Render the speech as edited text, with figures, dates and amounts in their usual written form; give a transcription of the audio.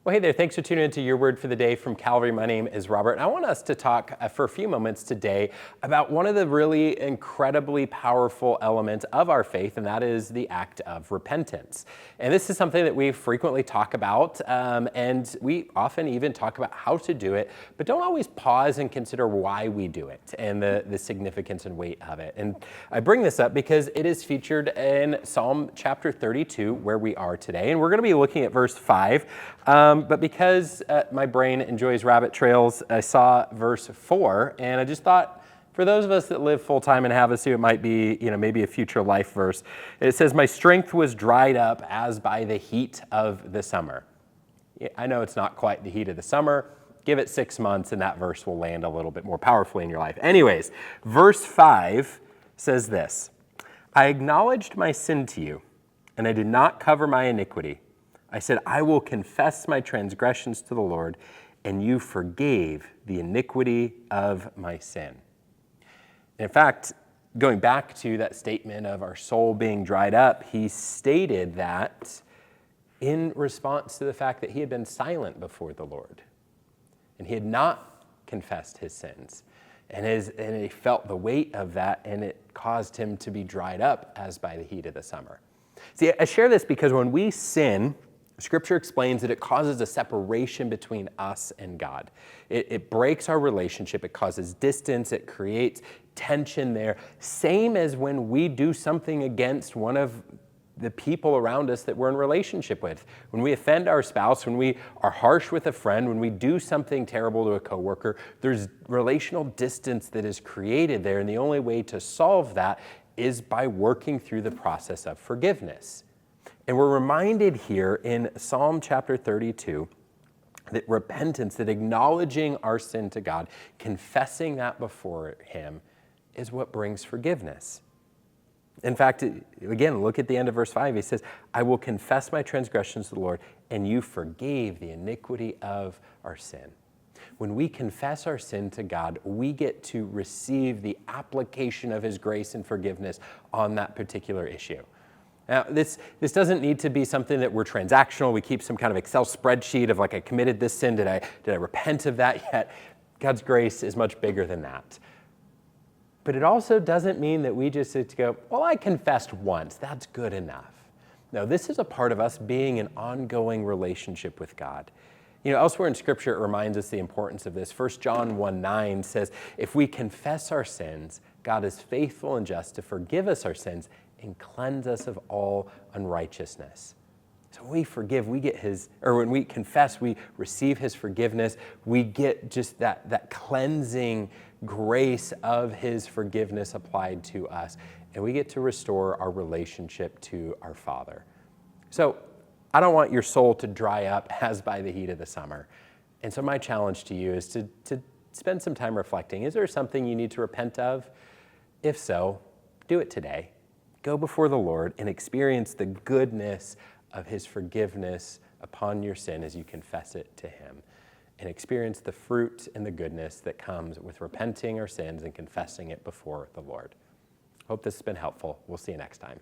Well, hey there. Thanks for tuning into Your Word for the Day from Calvary. My name is Robert, and I want us to talk for a few moments today about one of the really incredibly powerful elements of our faith, and that is the act of repentance. And this is something that we frequently talk about, and we often even talk about how to do it, but don't always pause and consider why we do it and the significance and weight of it. And I bring this up because it is featured in Psalm chapter 32, where we are today, and we're going to be looking at verse 5. But because my brain enjoys rabbit trails, I saw verse 4, and I just thought, for those of us that live full-time and have us, it might be, maybe a future life verse. It says, "My strength was dried up as by the heat of the summer." I know it's not quite the heat of the summer. Give it 6 months, and that verse will land a little bit more powerfully in your life. Anyways, verse 5 says this: "I acknowledged my sin to you, and I did not cover my iniquity. I said, I will confess my transgressions to the Lord, and you forgave the iniquity of my sin." In fact, going back to that statement of our soul being dried up, he stated that in response to the fact that he had been silent before the Lord, and he had not confessed his sins. And he felt the weight of that, and it caused him to be dried up as by the heat of the summer. See, I share this because when we sin, Scripture explains that it causes a separation between us and God. It breaks our relationship. It causes distance. It creates tension there. Same as when we do something against one of the people around us that we're in relationship with. When we offend our spouse, when we are harsh with a friend, when we do something terrible to a coworker, there's relational distance that is created there. And the only way to solve that is by working through the process of forgiveness. And we're reminded here in Psalm chapter 32 that repentance, that acknowledging our sin to God, confessing that before him, is what brings forgiveness. In fact, again, look at the end of verse 5. He says, "I will confess my transgressions to the Lord, and you forgave the iniquity of our sin." When we confess our sin to God, we get to receive the application of his grace and forgiveness on that particular issue. Now, this doesn't need to be something that we're transactional. We keep some kind of Excel spreadsheet of like, I committed this sin. Did I repent of that yet? God's grace is much bigger than that. But it also doesn't mean that we just sit to go, well, I confessed once. That's good enough. No, this is a part of us being an ongoing relationship with God. Elsewhere in Scripture, it reminds us the importance of this. 1 John 1:9 says, "If we confess our sins, God is faithful and just to forgive us our sins and cleanse us of all unrighteousness." So when we forgive, when we confess, we receive his forgiveness. We get just that cleansing grace of his forgiveness applied to us, and we get to restore our relationship to our Father. So I don't want your soul to dry up as by the heat of the summer. And so my challenge to you is to spend some time reflecting. Is there something you need to repent of? If so, do it today. Go before the Lord and experience the goodness of his forgiveness upon your sin as you confess it to him. And experience the fruit and the goodness that comes with repenting our sins and confessing it before the Lord. Hope this has been helpful. We'll see you next time.